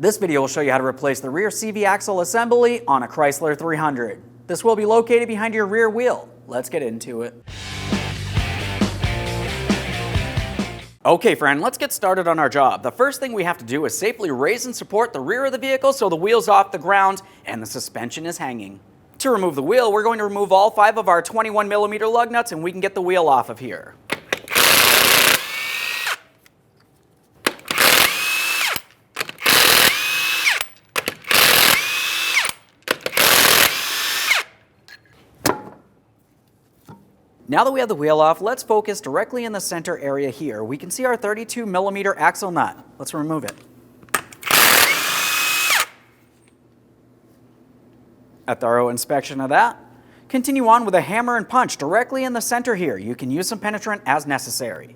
This video will show you how to replace the rear CV axle assembly on a Chrysler 300. This will be located behind your rear wheel. Let's get into it. Okay friend, let's get started on our job. The first thing we have to do is safely raise and support the rear of the vehicle so the wheel's off the ground and the suspension is hanging. To remove the wheel, we're going to remove all 5 of our 21mm lug nuts and we can get the wheel off of here. Now that we have the wheel off, let's focus directly in the center area here. We can see our 32mm axle nut. Let's remove it. A thorough inspection of that. Continue on with a hammer and punch directly in the center here. You can use some penetrant as necessary.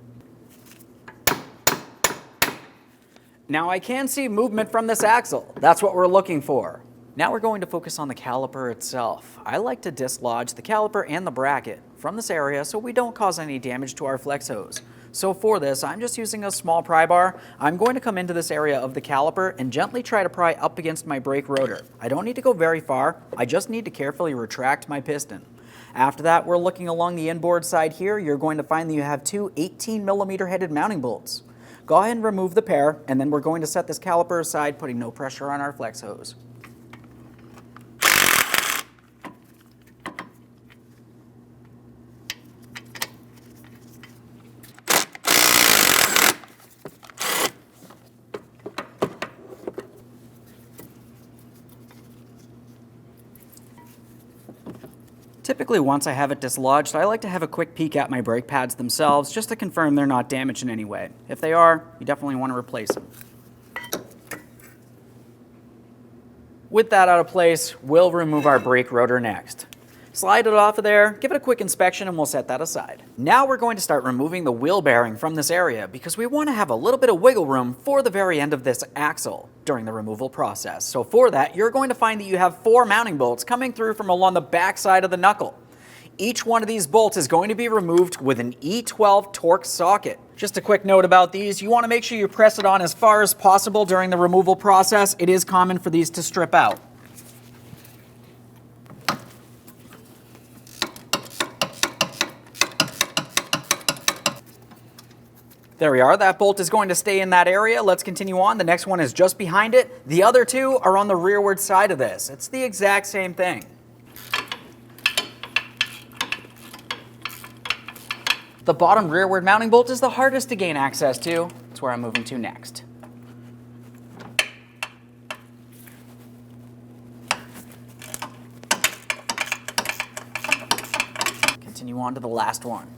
Now I can see movement from this axle. That's what we're looking for. Now we're going to focus on the caliper itself. I like to dislodge the caliper and the bracket from this area so we don't cause any damage to our flex hose. So for this, I'm just using a small pry bar. I'm going to come into this area of the caliper and gently try to pry up against my brake rotor. I don't need to go very far, I just need to carefully retract my piston. After that, we're looking along the inboard side here. You're going to find that you have 2 18mm headed mounting bolts. Go ahead and remove the pair, and then we're going to set this caliper aside, putting no pressure on our flex hose. Typically, once I have it dislodged, I like to have a quick peek at my brake pads themselves just to confirm they're not damaged in any way. If they are, you definitely want to replace them. With that out of place, we'll remove our brake rotor next. Slide it off of there, give it a quick inspection, and we'll set that aside. Now we're going to start removing the wheel bearing from this area because we want to have a little bit of wiggle room for the very end of this axle during the removal process. So for that, you're going to find that you have 4 mounting bolts coming through from along the back side of the knuckle. Each one of these bolts is going to be removed with an E12 Torx socket. Just a quick note about these, you want to make sure you press it on as far as possible during the removal process. It is common for these to strip out. There we are, that bolt is going to stay in that area. Let's continue on. The next one is just behind it. The other 2 are on the rearward side of this. It's the exact same thing. The bottom rearward mounting bolt is the hardest to gain access to. That's where I'm moving to next. Continue on to the last one.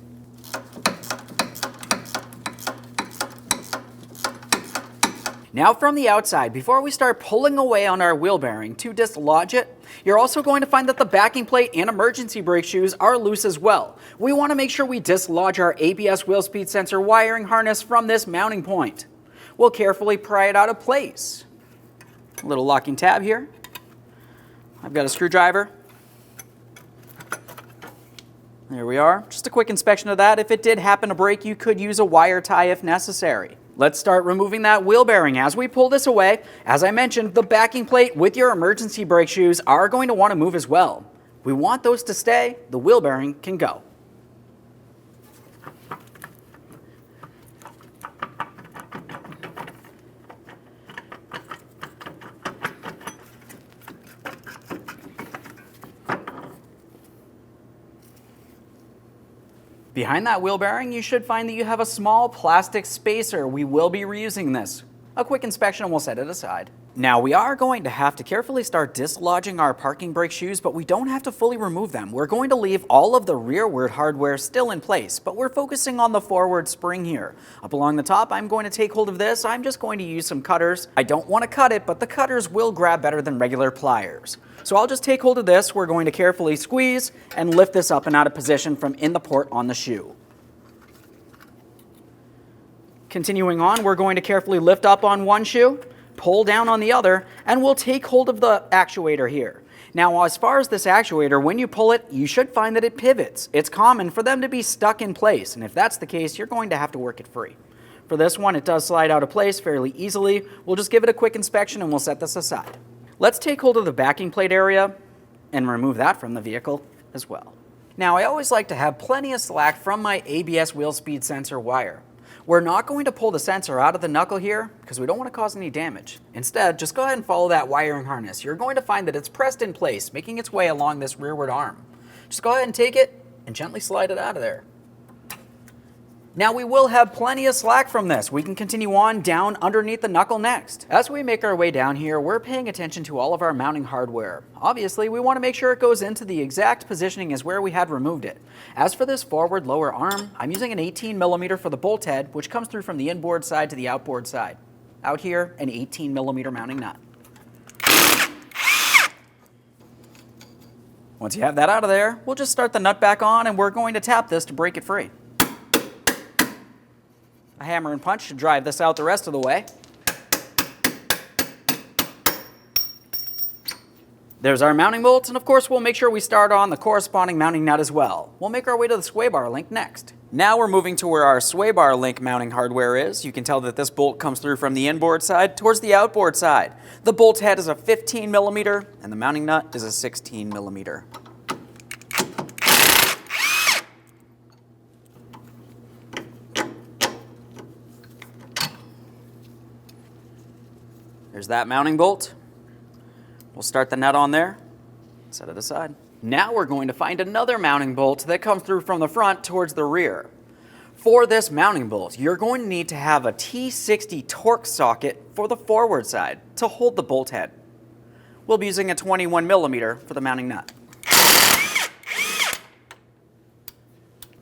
Now from the outside, before we start pulling away on our wheel bearing to dislodge it, you're also going to find that the backing plate and emergency brake shoes are loose as well. We want to make sure we dislodge our ABS wheel speed sensor wiring harness from this mounting point. We'll carefully pry it out of place. A little locking tab here. I've got a screwdriver. There we are. Just a quick inspection of that. If it did happen to break, you could use a wire tie if necessary. Let's start removing that wheel bearing. As we pull this away, as I mentioned, the backing plate with your emergency brake shoes are going to want to move as well. We want those to stay, the wheel bearing can go. Behind that wheel bearing, you should find that you have a small plastic spacer. We will be reusing this. A quick inspection and we'll set it aside. Now we are going to have to carefully start dislodging our parking brake shoes, but we don't have to fully remove them. We're going to leave all of the rearward hardware still in place, but we're focusing on the forward spring here. Up along the top, I'm going to take hold of this. I'm just going to use some cutters. I don't want to cut it, but the cutters will grab better than regular pliers. So I'll just take hold of this. We're going to carefully squeeze and lift this up and out of position from in the port on the shoe. Continuing on, we're going to carefully lift up on one shoe, pull down on the other, and we'll take hold of the actuator here. Now, as far as this actuator, when you pull it, you should find that it pivots. It's common for them to be stuck in place, and if that's the case, you're going to have to work it free. For this one, it does slide out of place fairly easily. We'll just give it a quick inspection and we'll set this aside. Let's take hold of the backing plate area and remove that from the vehicle as well. Now, I always like to have plenty of slack from my ABS wheel speed sensor wire. We're not going to pull the sensor out of the knuckle here because we don't want to cause any damage. Instead, just go ahead and follow that wiring harness. You're going to find that it's pressed in place, making its way along this rearward arm. Just go ahead and take it and gently slide it out of there. Now we will have plenty of slack from this. We can continue on down underneath the knuckle next. As we make our way down here, we're paying attention to all of our mounting hardware. Obviously, we want to make sure it goes into the exact positioning as where we had removed it. As for this forward lower arm, I'm using an 18mm for the bolt head, which comes through from the inboard side to the outboard side. Out here, an 18mm mounting nut. Once you have that out of there, we'll just start the nut back on and we're going to tap this to break it free. A hammer and punch should drive this out the rest of the way. There's our mounting bolts, and of course we'll make sure we start on the corresponding mounting nut as well. We'll make our way to the sway bar link next. Now we're moving to where our sway bar link mounting hardware is. You can tell that this bolt comes through from the inboard side towards the outboard side. The bolt head is a 15mm and the mounting nut is a 16mm. There's that mounting bolt. We'll start the nut on there, set it aside. Now we're going to find another mounting bolt that comes through from the front towards the rear. For this mounting bolt, you're going to need to have a T60 torque socket for the forward side to hold the bolt head. We'll be using a 21mm for the mounting nut.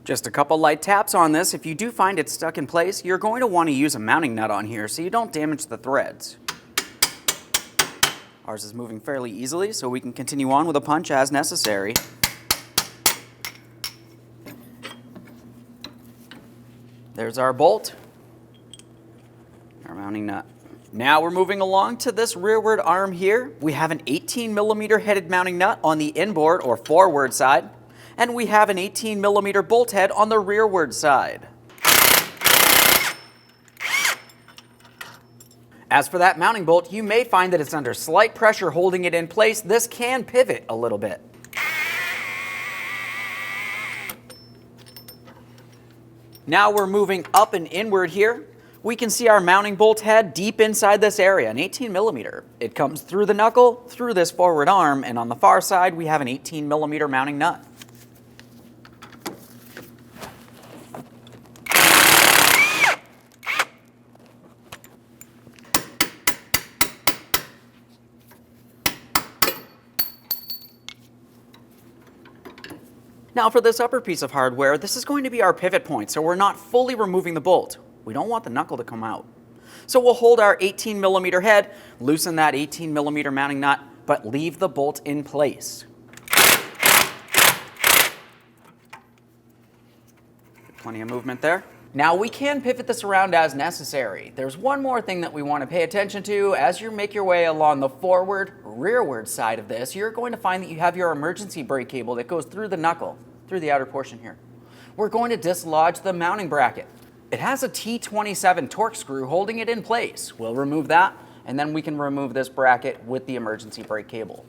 Just a couple light taps on this. If you do find it stuck in place, you're going to want to use a mounting nut on here so you don't damage the threads. Ours is moving fairly easily, so we can continue on with a punch as necessary. There's our bolt, our mounting nut. Now we're moving along to this rearward arm here. We have an 18mm headed mounting nut on the inboard or forward side, and we have an 18mm bolt head on the rearward side. As for that mounting bolt, you may find that it's under slight pressure holding it in place. This can pivot a little bit. Now we're moving up and inward here. We can see our mounting bolt head deep inside this area, an 18mm. It comes through the knuckle, through this forward arm, and on the far side we have an 18mm mounting nut. Now for this upper piece of hardware, this is going to be our pivot point, so we're not fully removing the bolt. We don't want the knuckle to come out. So we'll hold our 18mm head, loosen that 18mm mounting nut, but leave the bolt in place. Plenty of movement there. Now we can pivot this around as necessary. There's one more thing that we want to pay attention to. As you make your way along the forward, rearward side of this, you're going to find that you have your emergency brake cable that goes through the knuckle, through the outer portion here. We're going to dislodge the mounting bracket. It has a T27 torque screw holding it in place. We'll remove that, and then we can remove this bracket with the emergency brake cable.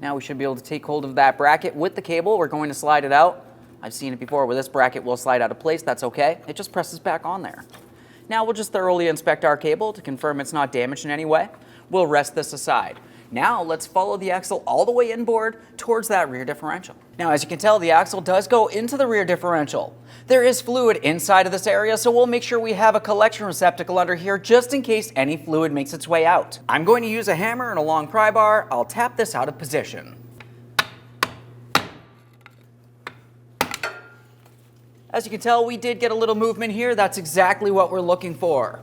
Now we should be able to take hold of that bracket with the cable. We're going to slide it out. I've seen it before where this bracket will slide out of place. That's okay. It just presses back on there. Now we'll just thoroughly inspect our cable to confirm it's not damaged in any way. We'll rest this aside. Now let's follow the axle all the way inboard towards that rear differential. Now as you can tell, the axle does go into the rear differential. There is fluid inside of this area, so we'll make sure we have a collection receptacle under here just in case any fluid makes its way out. I'm going to use a hammer and a long pry bar. I'll tap this out of position. As you can tell, we did get a little movement here. That's exactly what we're looking for.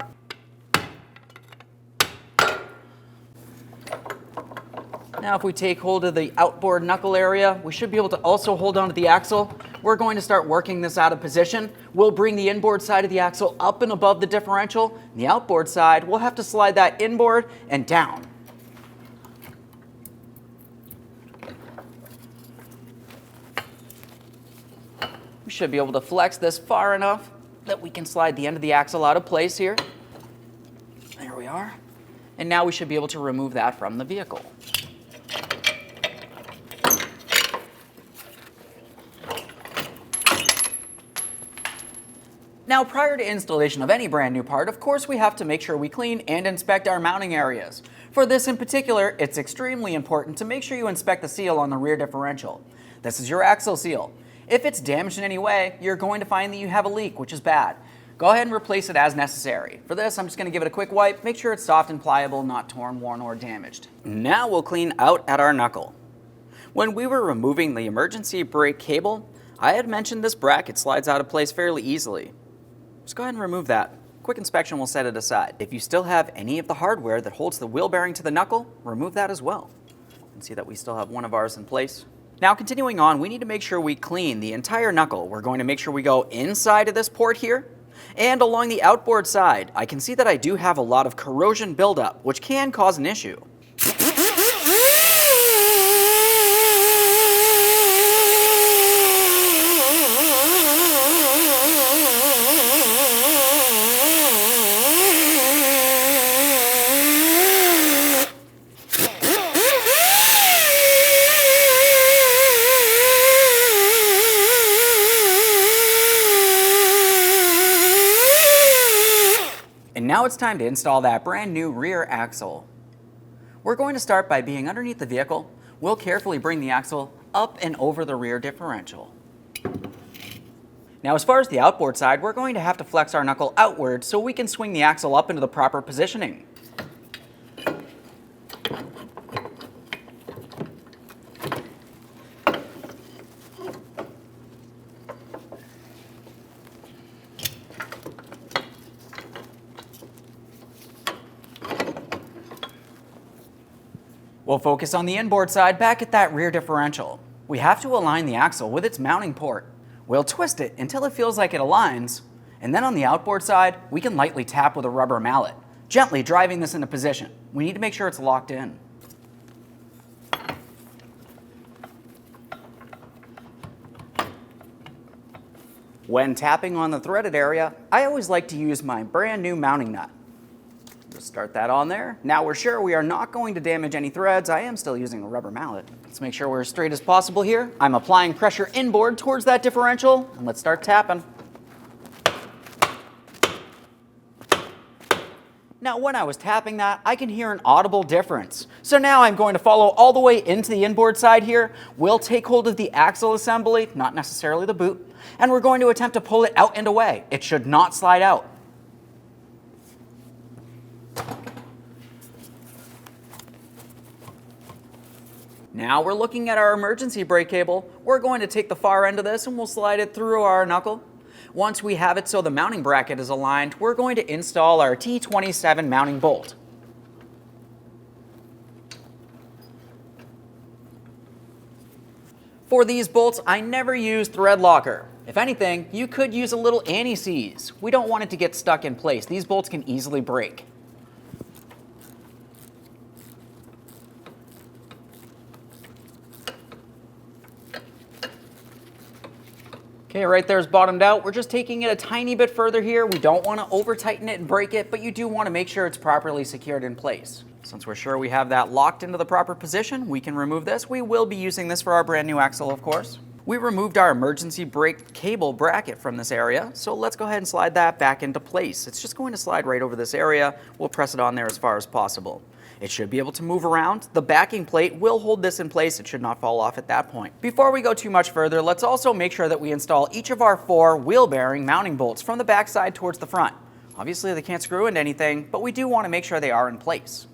Now if we take hold of the outboard knuckle area, we should be able to also hold onto the axle. We're going to start working this out of position. We'll bring the inboard side of the axle up and above the differential. And the outboard side, we'll have to slide that inboard and down. We should be able to flex this far enough that we can slide the end of the axle out of place here. There we are. And now we should be able to remove that from the vehicle. Now, prior to installation of any brand new part, of course we have to make sure we clean and inspect our mounting areas. For this in particular, it's extremely important to make sure you inspect the seal on the rear differential. This is your axle seal. If it's damaged in any way, you're going to find that you have a leak, which is bad. Go ahead and replace it as necessary. For this, I'm just going to give it a quick wipe, make sure it's soft and pliable, not torn, worn, or damaged. Now we'll clean out at our knuckle. When we were removing the emergency brake cable, I had mentioned this bracket slides out of place fairly easily. Just go ahead and remove that. Quick inspection will set it aside. If you still have any of the hardware that holds the wheel bearing to the knuckle, remove that as well. You can see that we still have one of ours in place. Now continuing on, we need to make sure we clean the entire knuckle. We're going to make sure we go inside of this port here and along the outboard side. I can see that I do have a lot of corrosion buildup, which can cause an issue. And now it's time to install that brand new rear axle. We're going to start by being underneath the vehicle. We'll carefully bring the axle up and over the rear differential. Now as far as the outboard side, we're going to have to flex our knuckle outward so we can swing the axle up into the proper positioning. We'll focus on the inboard side back at that rear differential. We have to align the axle with its mounting port. We'll twist it until it feels like it aligns, and then on the outboard side, we can lightly tap with a rubber mallet, gently driving this into position. We need to make sure it's locked in. When tapping on the threaded area, I always like to use my brand new mounting nut. Just start that on there. Now we're sure we are not going to damage any threads. I am still using a rubber mallet. Let's make sure we're as straight as possible here. I'm applying pressure inboard towards that differential, and let's start tapping. Now when I was tapping that, I can hear an audible difference. So now I'm going to follow all the way into the inboard side here. We'll take hold of the axle assembly, not necessarily the boot, and we're going to attempt to pull it out and away. It should not slide out. Now we're looking at our emergency brake cable. We're going to take the far end of this and we'll slide it through our knuckle. Once we have it so the mounting bracket is aligned, we're going to install our T27 mounting bolt. For these bolts, I never use thread locker. If anything, you could use a little anti-seize. We don't want it to get stuck in place. These bolts can easily break. Okay, right there is bottomed out. We're just taking it a tiny bit further here. We don't want to over tighten it and break it, but you do want to make sure it's properly secured in place. Since we're sure we have that locked into the proper position, we can remove this. We will be using this for our brand new axle, of course. We removed our emergency brake cable bracket from this area, so let's go ahead and slide that back into place. It's just going to slide right over this area. We'll press it on there as far as possible. It should be able to move around. The backing plate will hold this in place. It should not fall off at that point. Before we go too much further, let's also make sure that we install each of our 4 wheel bearing mounting bolts from the back side towards the front. Obviously they can't screw into anything, but we do want to make sure they are in place.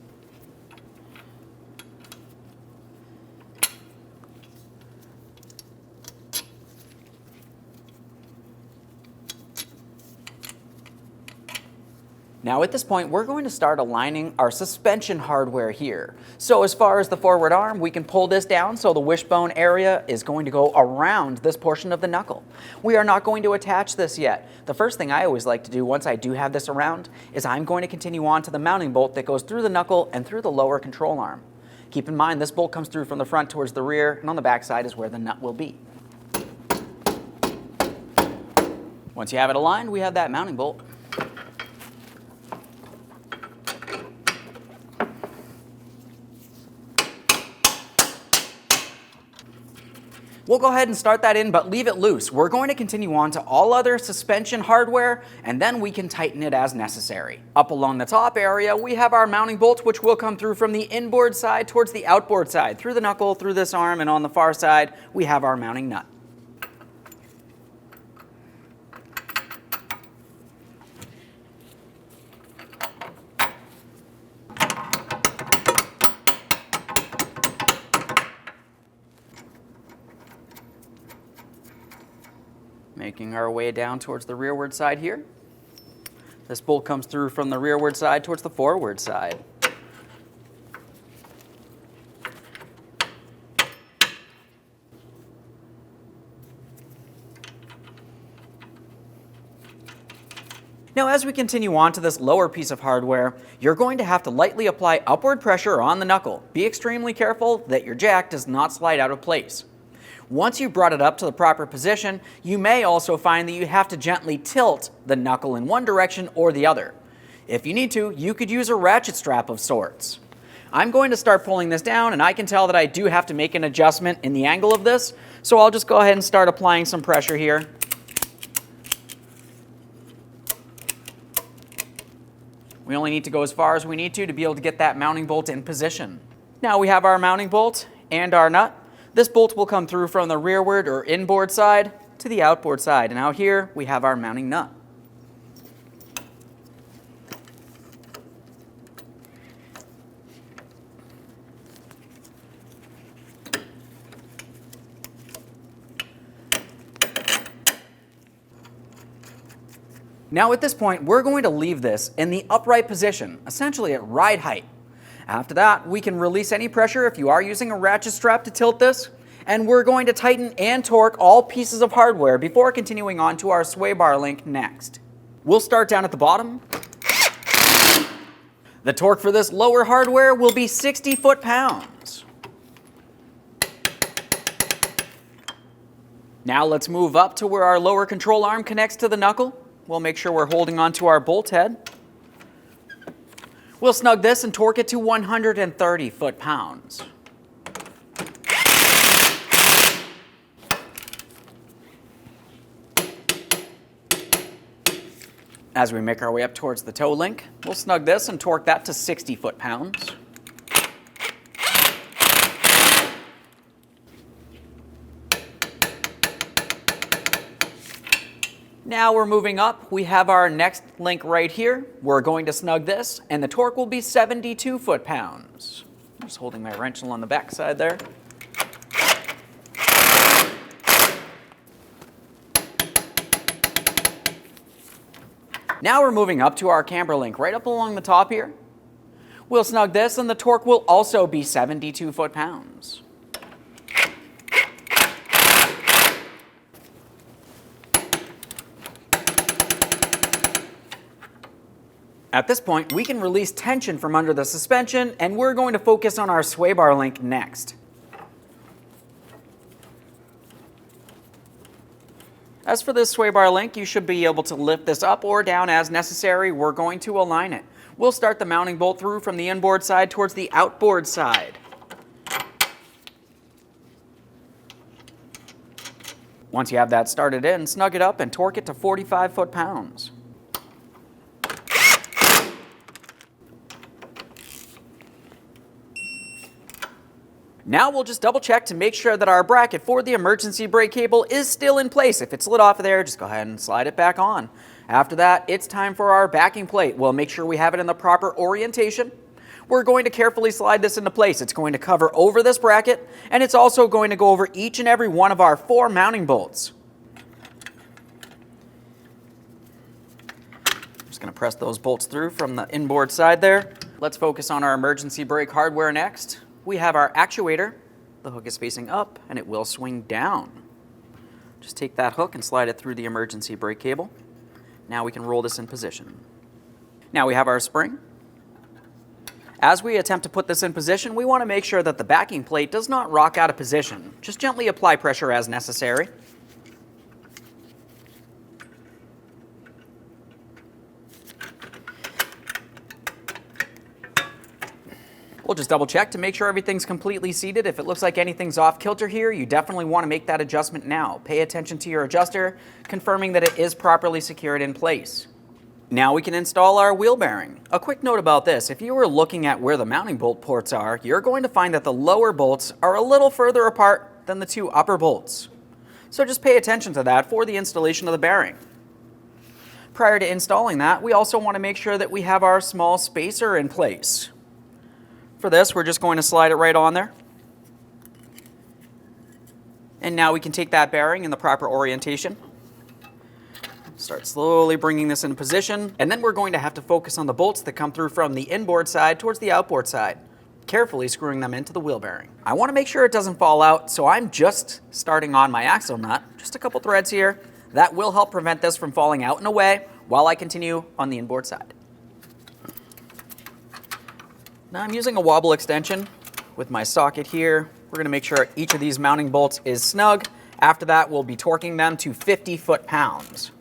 Now at this point, we're going to start aligning our suspension hardware here. So as far as the forward arm, we can pull this down so the wishbone area is going to go around this portion of the knuckle. We are not going to attach this yet. The first thing I always like to do once I do have this around is I'm going to continue on to the mounting bolt that goes through the knuckle and through the lower control arm. Keep in mind this bolt comes through from the front towards the rear, and on the back side is where the nut will be. Once you have it aligned, we have that mounting bolt. We'll go ahead and start that in, but leave it loose. We're going to continue on to all other suspension hardware, and then we can tighten it as necessary. Up along the top area, we have our mounting bolt, which will come through from the inboard side towards the outboard side, through the knuckle, through this arm, and on the far side, we have our mounting nut. Making our way down towards the rearward side here. This bolt comes through from the rearward side towards the forward side. Now as we continue on to this lower piece of hardware, you're going to have to lightly apply upward pressure on the knuckle. Be extremely careful that your jack does not slide out of place. Once you've brought it up to the proper position, you may also find that you have to gently tilt the knuckle in one direction or the other. If you need to, you could use a ratchet strap of sorts. I'm going to start pulling this down, and I can tell that I do have to make an adjustment in the angle of this, so I'll just go ahead and start applying some pressure here. We only need to go as far as we need to be able to get that mounting bolt in position. Now we have our mounting bolt and our nut. This bolt will come through from the rearward or inboard side to the outboard side. And out here, we have our mounting nut. Now at this point, we're going to leave this in the upright position, essentially at ride height. After that, we can release any pressure if you are using a ratchet strap to tilt this, and we're going to tighten and torque all pieces of hardware before continuing on to our sway bar link next. We'll start down at the bottom. The torque for this lower hardware will be 60 foot-pounds. Now let's move up to where our lower control arm connects to the knuckle. We'll make sure we're holding onto our bolt head. We'll snug this and torque it to 130 foot-pounds. As we make our way up towards the toe link, we'll snug this and torque that to 60 foot-pounds. Now we're moving up. We have our next link right here. We're going to snug this, and the torque will be 72 foot-pounds. I'm just holding my wrench along the back side there. Now we're moving up to our camber link right up along the top here. We'll snug this, and the torque will also be 72 foot-pounds. At this point, we can release tension from under the suspension, and we're going to focus on our sway bar link next. As for this sway bar link, you should be able to lift this up or down as necessary. We're going to align it. We'll start the mounting bolt through from the inboard side towards the outboard side. Once you have that started in, snug it up and torque it to 45 foot-pounds. Now we'll just double check to make sure that our bracket for the emergency brake cable is still in place. If it's slid off of there, just go ahead and slide it back on. After that, it's time for our backing plate. We'll make sure we have it in the proper orientation. We're going to carefully slide this into place. It's going to cover over this bracket, and it's also going to go over each and every one of our 4 mounting bolts. going to press those bolts through from the inboard side there. Let's focus on our emergency brake hardware next. We have our actuator. The hook is facing up and it will swing down. Just take that hook and slide it through the emergency brake cable. Now we can roll this in position. Now we have our spring. As we attempt to put this in position, we want to make sure that the backing plate does not rock out of position. Just gently apply pressure as necessary. We'll just double check to make sure everything's completely seated. If it looks like anything's off kilter here, you definitely want to make that adjustment now. Pay attention to your adjuster, confirming that it is properly secured in place. Now we can install our wheel bearing. A quick note about this, if you were looking at where the mounting bolt ports are, you're going to find that the lower bolts are a little further apart than the two upper bolts. So just pay attention to that for the installation of the bearing. Prior to installing that, we also want to make sure that we have our small spacer in place. For this, we're just going to slide it right on there. And now we can take that bearing in the proper orientation. Start slowly bringing this into position, and then we're going to have to focus on the bolts that come through from the inboard side towards the outboard side, carefully screwing them into the wheel bearing. I want to make sure it doesn't fall out, so I'm just starting on my axle nut, just a couple threads here. That will help prevent this from falling out and away while I continue on the inboard side. Now I'm using a wobble extension with my socket here. We're going to make sure each of these mounting bolts is snug. After that, we'll be torquing them to 50 foot-pounds.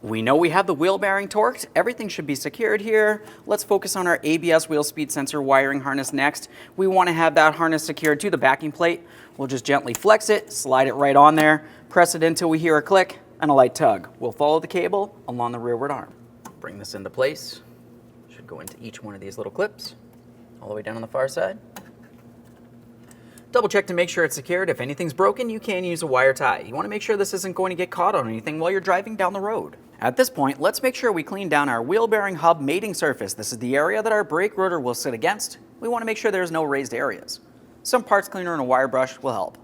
We know we have the wheel bearing torqued. Everything should be secured here. Let's focus on our ABS wheel speed sensor wiring harness next. We want to have that harness secured to the backing plate. We'll just gently flex it, slide it right on there, press it until we hear a click and a light tug. We'll follow the cable along the rearward arm. Bring this into place. Should go into each one of these little clips, all the way down on the far side. Double check to make sure it's secured. If anything's broken, you can use a wire tie. You want to make sure this isn't going to get caught on anything while you're driving down the road. At this point, let's make sure we clean down our wheel bearing hub mating surface. This is the area that our brake rotor will sit against. We want to make sure there's no raised areas. Some parts cleaner and a wire brush will help.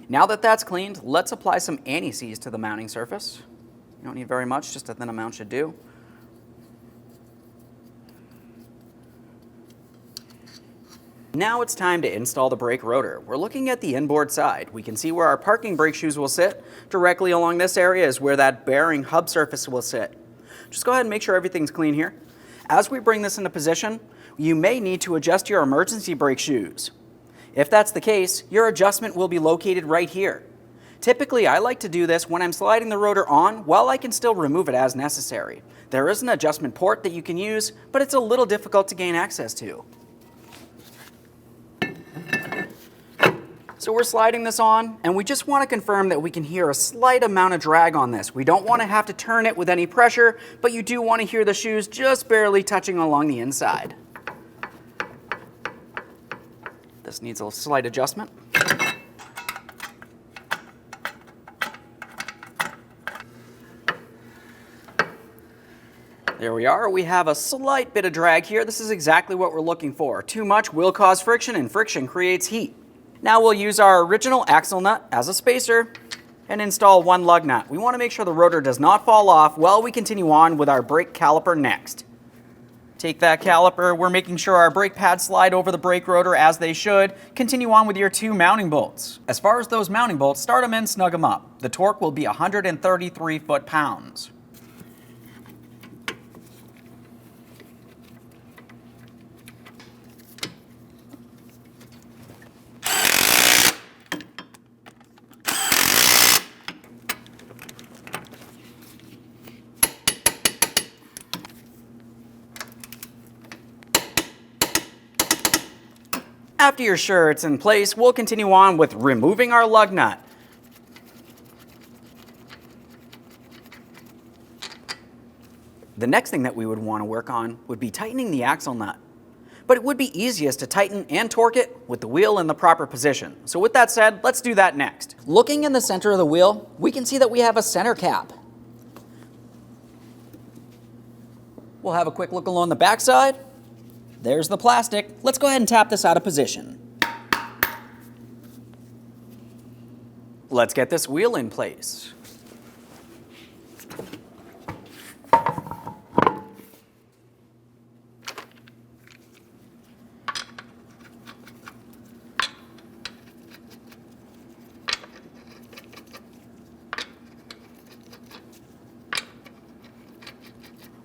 Now that that's cleaned, let's apply some anti-seize to the mounting surface. You don't need very much, just a thin amount should do. Now it's time to install the brake rotor. We're looking at the inboard side. We can see where our parking brake shoes will sit. Directly along this area is where that bearing hub surface will sit. Just go ahead and make sure everything's clean here. As we bring this into position, you may need to adjust your emergency brake shoes. If that's the case, your adjustment will be located right here. Typically, I like to do this when I'm sliding the rotor on while I can still remove it as necessary. There is an adjustment port that you can use, but it's a little difficult to gain access to. So we're sliding this on, and we just want to confirm that we can hear a slight amount of drag on this. We don't want to have to turn it with any pressure, but you do want to hear the shoes just barely touching along the inside. This needs a slight adjustment. There we are. We have a slight bit of drag here. This is exactly what we're looking for. Too much will cause friction, and friction creates heat. Now we'll use our original axle nut as a spacer and install one lug nut. We want to make sure the rotor does not fall off while we continue on with our brake caliper next. Take that caliper. We're making sure our brake pads slide over the brake rotor as they should. Continue on with your two mounting bolts. As far as those mounting bolts, start them in, snug them up. The torque will be 133 foot-pounds. After you're sure it's in place, we'll continue on with removing our lug nut. The next thing that we would want to work on would be tightening the axle nut. But it would be easiest to tighten and torque it with the wheel in the proper position. So with that said, let's do that next. Looking in the center of the wheel, we can see that we have a center cap. We'll have a quick look along the backside. There's the plastic. Let's go ahead and tap this out of position. Let's get this wheel in place.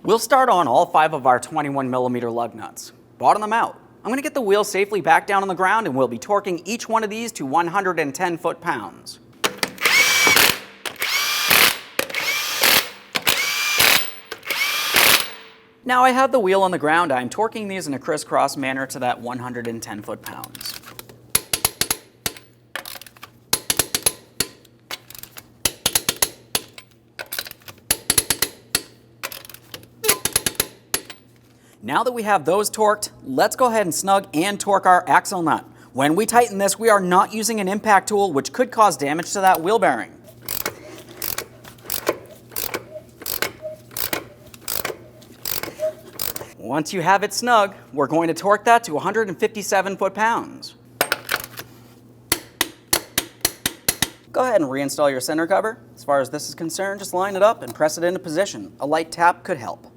We'll start on all 5 of our 21mm lug nuts. Bottom them out. I'm going to get the wheel safely back down on the ground and we'll be torquing each one of these to 110 foot-pounds. Now I have the wheel on the ground, I'm torquing these in a crisscross manner to that 110 foot-pounds. Now that we have those torqued, let's go ahead and snug and torque our axle nut. When we tighten this, we are not using an impact tool, which could cause damage to that wheel bearing. Once you have it snug, we're going to torque that to 157 foot-pounds. Go ahead and reinstall your center cover. As far as this is concerned, just line it up and press it into position. A light tap could help.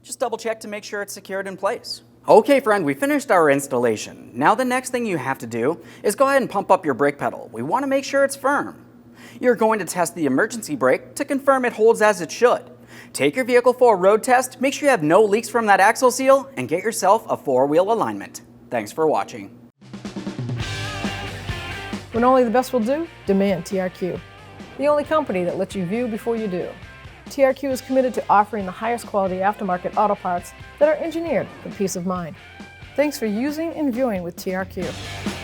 Just double check to make sure it's secured in place. Okay friend, we finished our installation. Now the next thing you have to do is go ahead and pump up your brake pedal. We want to make sure it's firm. You're going to test the emergency brake to confirm it holds as it should. Take your vehicle for a road test, make sure you have no leaks from that axle seal, and get yourself a 4-wheel alignment. Thanks for watching. When only the best will do, demand TRQ. The only company that lets you view before you do. TRQ is committed to offering the highest quality aftermarket auto parts that are engineered for peace of mind. Thanks for using and viewing with TRQ.